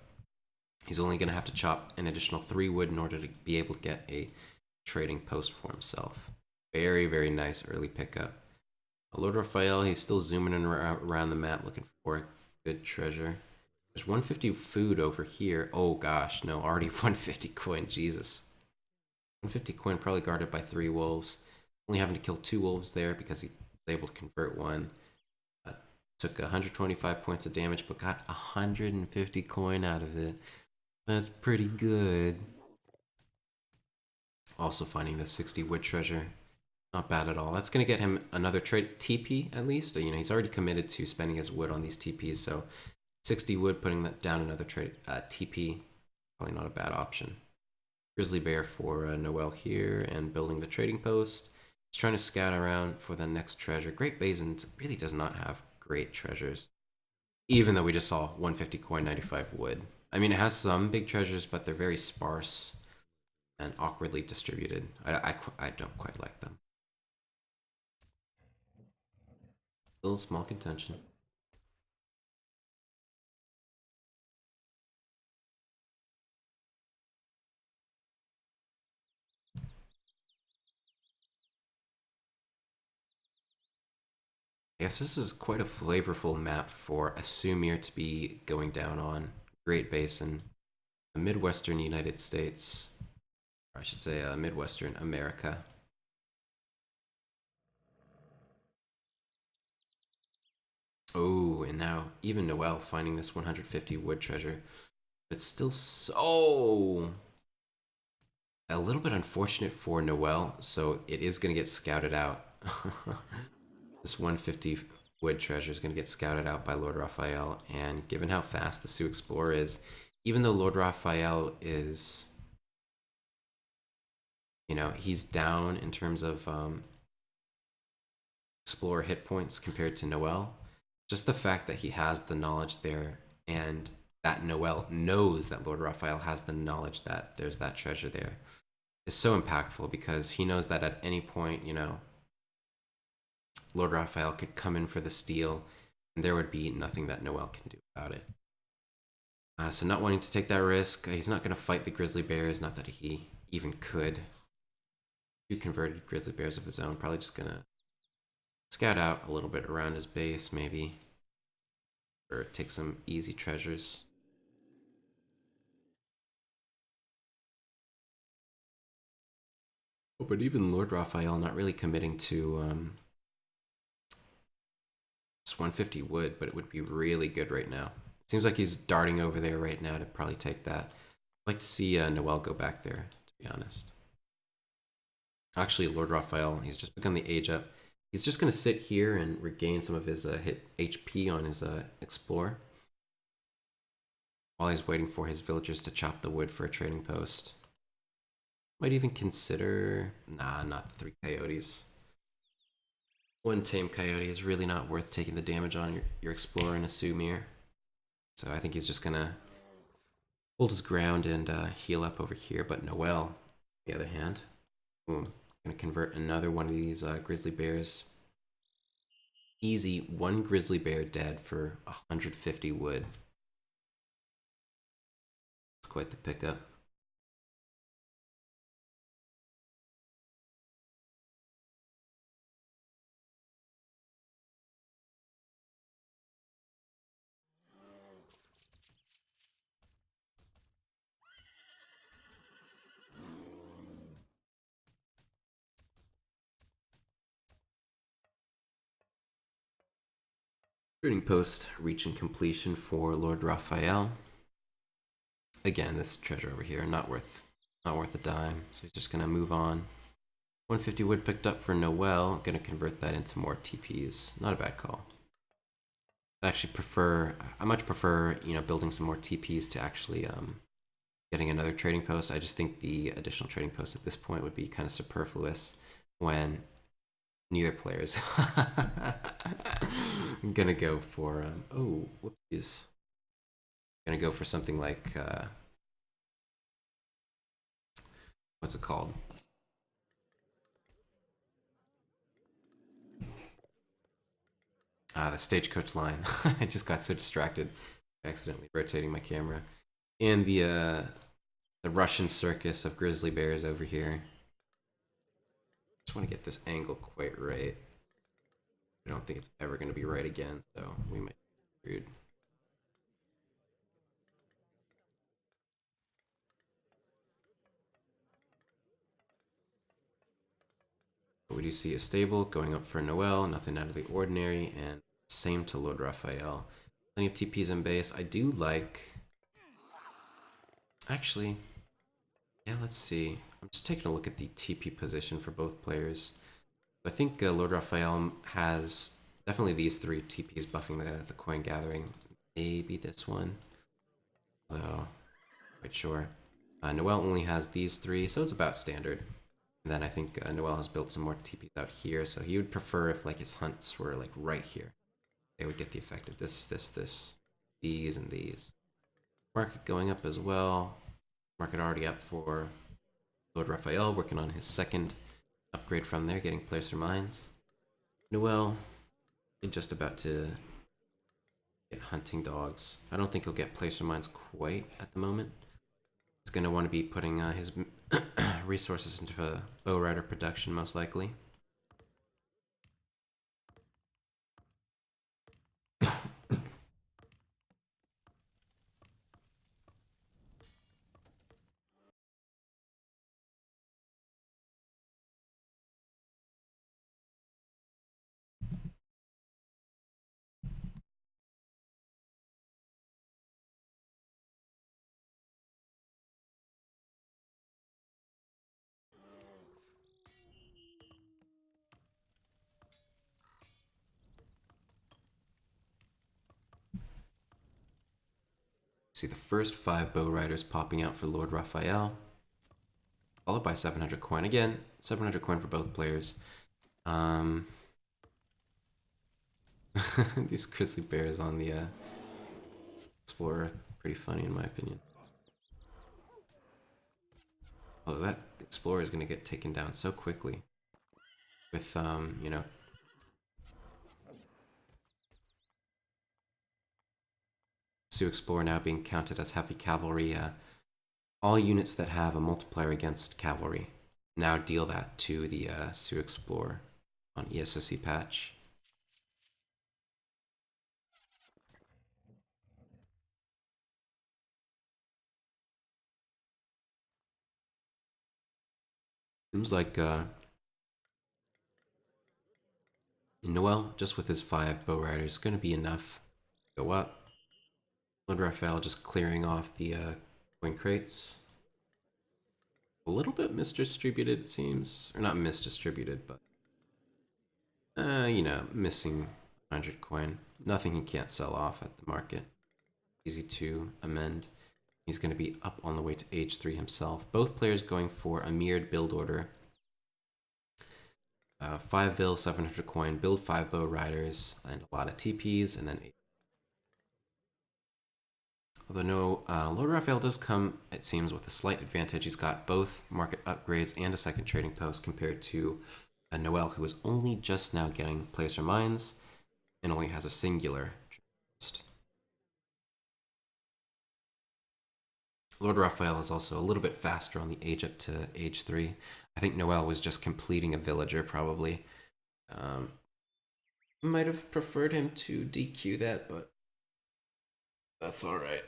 [SPEAKER 1] He's only going to have to chop an additional 3 wood in order to be able to get a trading post for himself. Very, very nice early pickup. LordRaphael, he's still zooming around the map looking for a good treasure. There's 150 food over here. Oh gosh, no, already 150 coin, Jesus. 150 coin probably guarded by 3 wolves. Only having to kill 2 wolves there because he was able to convert 1. Took 125 points of damage, but got 150 coin out of it. That's pretty good. Also finding the 60 wood treasure. Not bad at all. That's going to get him another trade TP at least. You know, he's already committed to spending his wood on these TPs, so 60 wood, putting that down another trade TP, probably not a bad option. Grizzly Bear for n0eL here, and building the trading post. He's trying to scout around for the next treasure. Great Basin really does not have great treasures, even though we just saw 150 coin, 95 wood. I mean, it has some big treasures, but they're very sparse and awkwardly distributed. I don't quite like them. Still small contention. Yes, this is quite a flavorful map for a Sumir to be going down on. Great Basin, the Midwestern United States, or I should say Midwestern America. Oh, and now even n0eL finding this 150 wood treasure. It's still so a little bit unfortunate for n0eL, so it is going to get scouted out. This 150 wood treasure is going to get scouted out by LordRaphael, and given how fast the Sioux Explorer is, even though LordRaphael is, you know, he's down in terms of Explorer hit points compared to n0eL, just the fact that he has the knowledge there, and that n0eL knows that LordRaphael has the knowledge that there's that treasure there, is so impactful, because he knows that at any point, you know, LordRaphael could come in for the steal, and there would be nothing that n0eL can do about it. So not wanting to take that risk, he's not going to fight the grizzly bears, not that he even could. Two converted grizzly bears of his own, probably just going to scout out a little bit around his base, maybe. Or take some easy treasures. Oh, but even LordRaphael not really committing to this 150 wood, but it would be really good right now. It seems like he's darting over there right now to probably take that. I'd like to see n0eL go back there, to be honest. Actually, LordRaphael, he's just begun the age up. He's just going to sit here and regain some of his hit HP on his Explorer, while he's waiting for his villagers to chop the wood for a trading post. Might even consider... Nah, not the 3 coyotes. One tame coyote is really not worth taking the damage on your Explorer in a Sumir. So I think he's just going to hold his ground and heal up over here. But n0eL, on the other hand, boom, going to convert another one of these grizzly bears. Easy, 1 grizzly bear dead for 150 wood. It's quite the pickup. Trading post reaching completion for LordRaphael. Again, this treasure over here, not worth a dime. So he's just gonna move on. 150 wood picked up for n0eL. Gonna convert that into more TPs. Not a bad call. I much prefer, you know, building some more TPs to actually getting another trading post. I just think the additional trading post at this point would be kind of superfluous when neither player's gonna go for oh, whoopsies. Gonna go for something like what's it called? The stagecoach line. I just got so distracted, accidentally rotating my camera. And the Russian circus of grizzly bears over here. Just want to get this angle quite right. I don't think it's ever going to be right again, so we might be screwed. But we do see a stable going up for n0eL, nothing out of the ordinary, and same to LordRaphael. Plenty of TPs in base. I do like... Actually, yeah, let's see. I'm just taking a look at the TP position for both players. I think LordRaphael has definitely these 3 TPs buffing the coin gathering. Maybe this one. Although, not quite sure. n0eL only has these 3, so it's about standard. And then I think n0eL has built some more TPs out here, so he would prefer if like his hunts were like right here. They would get the effect of this, these, and these. Market going up as well. Market already up for LordRaphael, working on his second upgrade from there, getting placer mines. n0eL, just about to get hunting dogs. I don't think he'll get placer mines quite at the moment. He's going to want to be putting his resources into a bow rider production, most likely. See the first 5 bow riders popping out for LordRaphael, followed by 700 coin. Again, 700 coin for both players. These grizzly bears on the Explorer, pretty funny in my opinion. Oh, that Explorer is going to get taken down so quickly with, you know, Sioux Explorer now being counted as heavy cavalry. All units that have a multiplier against cavalry now deal that to the Sioux Explorer on ESOC Patch. Seems like n0eL, just with his 5 bow riders, is going to be enough to go up. LordRaphael just clearing off the coin crates. A little bit misdistributed, it seems. Or not misdistributed, but, you know, missing 100 coin. Nothing he can't sell off at the market. Easy to amend. He's going to be up on the way to H3 himself. Both players going for a mirrored build order. 5 vil, 700 coin, build 5 bow riders, and a lot of TPs, and then 8. Although no, LordRaphael does come, it seems, with a slight advantage. He's got both market upgrades and a second trading post compared to n0eL, who is only just now getting Placer Mines and only has a singular post. LordRaphael is also a little bit faster on the age up to age 3. I think n0eL was just completing a villager, probably. Might have preferred him to DQ that, but that's alright.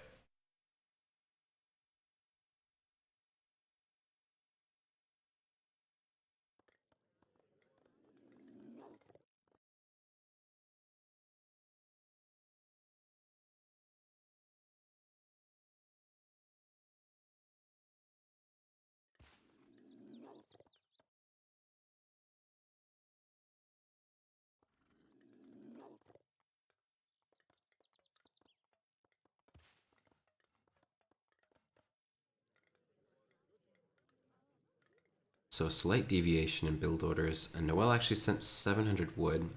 [SPEAKER 1] So a slight deviation in build orders, and n0eL actually sent 700 wood.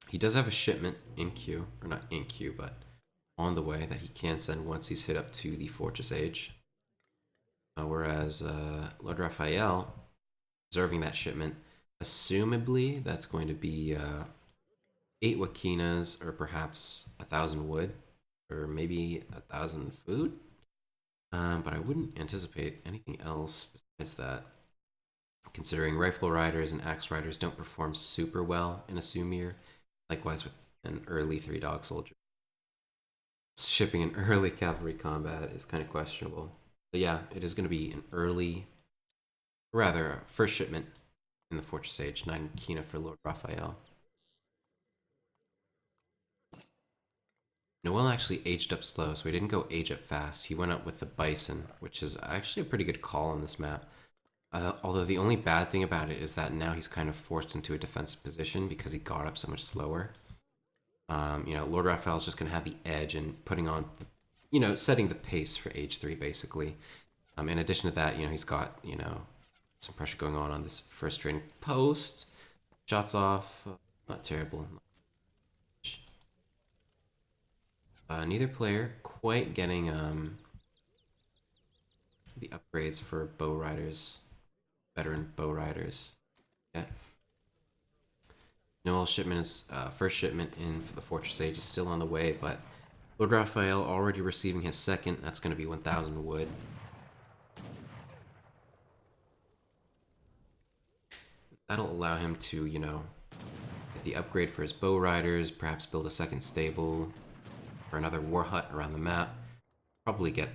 [SPEAKER 1] He does have a shipment in queue, or not in queue, but on the way that he can send once he's hit up to the Fortress Age. Whereas LordRaphael, observing that shipment, assumably that's going to be 8 Wakinas, or perhaps 1,000 wood, or maybe 1,000 food. But I wouldn't anticipate anything else besides that, considering rifle riders and axe riders don't perform super well in a Sumir. Likewise with an early 3-dog soldier. Shipping an early cavalry combat is kind of questionable. But yeah, it is going to be an early, rather, first shipment in the Fortress Age, 9 Kina for LordRaphael. n0eL actually aged up slow, so he didn't go age up fast. He went up with the Bison, which is actually a pretty good call on this map. Although the only bad thing about it is that now he's kind of forced into a defensive position because he got up so much slower. You know, LordRaphael is just going to have the edge and putting on, you know, setting the pace for age 3 basically. In addition to that, you know, he's got, you know, some pressure going on this first trading post. Shots off, not terrible. Neither player quite getting the upgrades for bow riders, veteran bow riders. Yeah. n0eL shipment is first shipment in for the Fortress Age is still on the way, but LordRaphael already receiving his second. That's going to be 1,000 wood. That'll allow him to, you know, get the upgrade for his bow riders, perhaps build a second stable or another war hut around the map. Probably get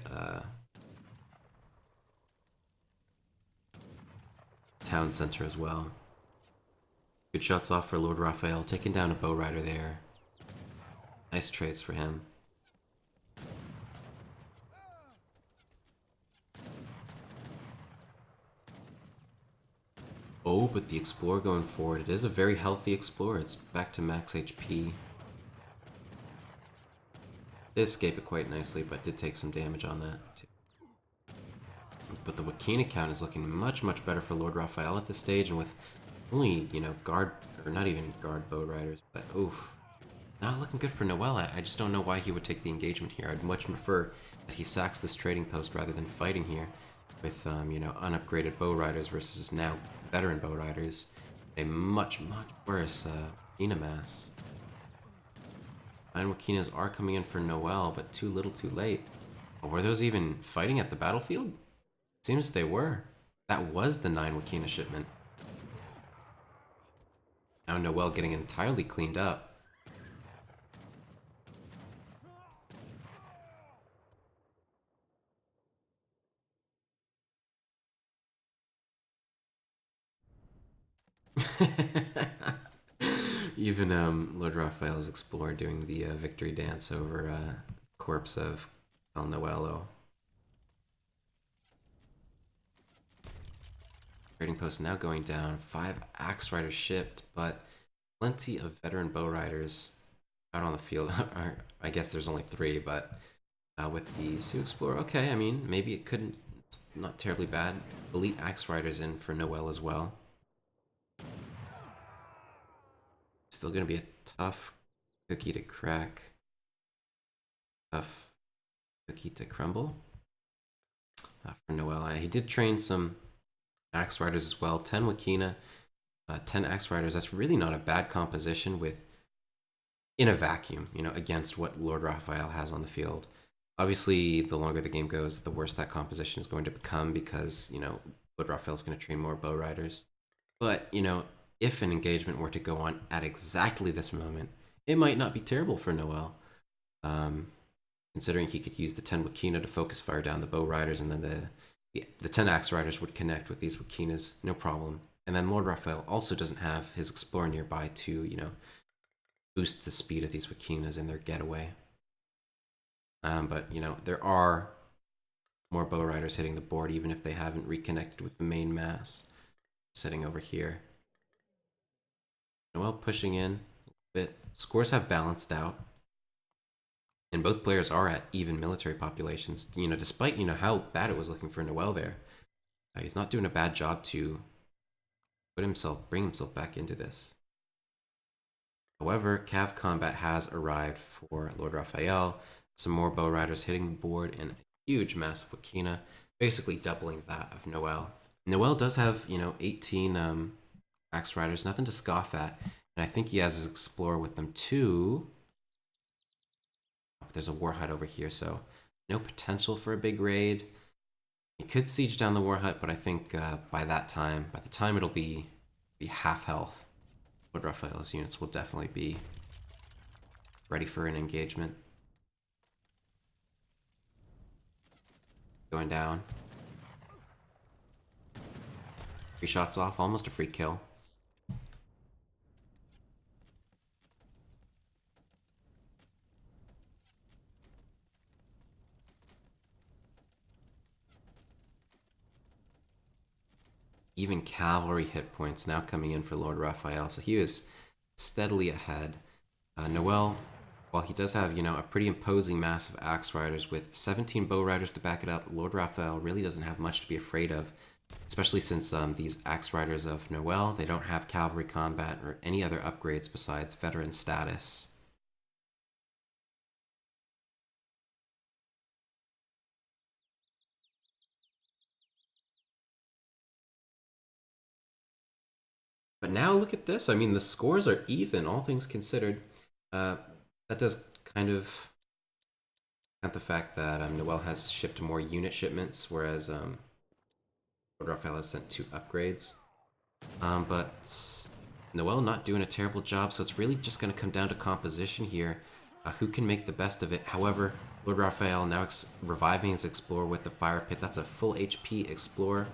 [SPEAKER 1] town center as well. Good shots off for LordRaphael, taking down a bow rider there. Nice trades for him. Oh, but the Explorer going forward, it is a very healthy Explorer. It's back to max HP. Did escape it quite nicely, but did take some damage on that too. But the Wakina count is looking much, much better for LordRaphael at this stage, and with only, you know, guard, or not even guard bow riders, but oof. Not looking good for n0eL. I just don't know why he would take the engagement here. I'd much prefer that he sacks this trading post rather than fighting here with, you know, unupgraded bow riders versus now veteran bow riders. A much, much worse Wakina mass. 9 Wakinas are coming in for n0eL, but too little too late. Or were those even fighting at the battlefield? Seems they were. That was the 9 Wakina shipment. Now n0eL getting entirely cleaned up. Even LordRaphael's Explorer doing the victory dance over corpse of El n0eL. Trading post now going down. 5 Axe Riders shipped, but plenty of veteran bow riders out on the field. I guess there's only 3, but with the Sioux Explorer, okay, I mean, maybe it couldn't, it's not terribly bad. Elite Axe Riders in for n0eL as well. Still gonna be a tough cookie to crack. Tough cookie to crumble. For n0eL. He did train some Axe Riders as well. 10 Wakina, 10 Axe Riders. That's really not a bad composition with in a vacuum, you know, against what LordRaphael has on the field. Obviously, the longer the game goes, the worse that composition is going to become because, you know, LordRaphael is going to train more bow riders. But, you know, if an engagement were to go on at exactly this moment, it might not be terrible for n0eL. Considering he could use the 10 Wakina to focus fire down the bow riders, and then the 10 Axe Riders would connect with these Wakinas, no problem. And then LordRaphael also doesn't have his Explorer nearby to, you know, boost the speed of these Wakinas in their getaway. But, you know, there are more bow riders hitting the board, even if they haven't reconnected with the main mass. Sitting over here. n0eL pushing in a bit. Scores have balanced out. And both players are at even military populations, you know, despite, you know, how bad it was looking for n0eL there. He's not doing a bad job to bring himself back into this. However, Cav combat has arrived for LordRaphael. Some more bow riders hitting the board and a huge massive Wakina, basically doubling that of n0eL. n0eL does have, you know, 18 Axe Riders, nothing to scoff at. And I think he has his Explorer with them too. There's a war hut over here, so no potential for a big raid. He could siege down the war hut, but I think by the time it'll be half health, LordRaphael's units will definitely be ready for an engagement. Going down. 3 shots off, almost a free kill. Even cavalry hit points now coming in for LordRaphael, so he is steadily ahead. n0eL, while he does have, you know, a pretty imposing mass of Axe Riders with 17 bow riders to back it up, LordRaphael really doesn't have much to be afraid of, especially since these Axe Riders of n0eL, they don't have cavalry combat or any other upgrades besides veteran status. But now look at this. I mean, the scores are even, all things considered. That does kind of count the fact that n0eL has shipped more unit shipments, whereas LordRaphael has sent 2 upgrades. But n0eL not doing a terrible job, so it's really just going to come down to composition here. Who can make the best of it? However, LordRaphael now reviving his Explorer with the Fire Pit. That's a full HP Explorer.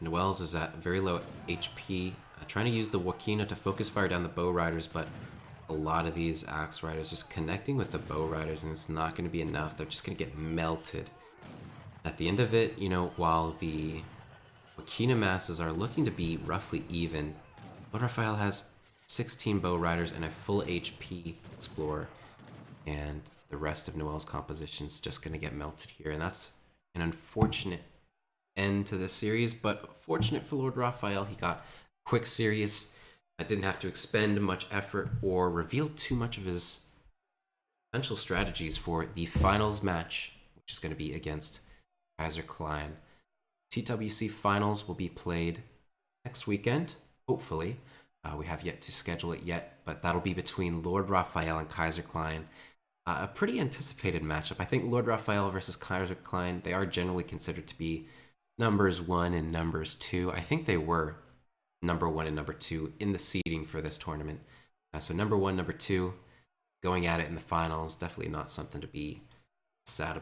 [SPEAKER 1] n0eL's is at very low HP, trying to use the Wakina to focus fire down the bow riders, but a lot of these Axe Riders just connecting with the bow riders, and it's not going to be enough. They're just going to get melted. At the end of it, you know, while the Wakina masses are looking to be roughly even, LordRaphael has 16 bow riders and a full HP Explorer. and the rest of n0eL's composition's just going to get melted here. And that's an unfortunate end to this series, but fortunate for LordRaphael, he got a quick series. I didn't have to expend much effort or reveal too much of his potential strategies for the finals match, which is going to be against Kaiser Klein. TWC finals will be played next weekend, hopefully. We have yet to schedule it yet, but that'll be between LordRaphael and Kaiser Klein. A pretty anticipated matchup. I think LordRaphael versus Kaiser Klein, they are generally considered to be numbers 1 and numbers 2. I think they were number 1 and number 2 in the seeding for this tournament. So number 1, number 2, going at it in the finals, definitely not something to be sad about.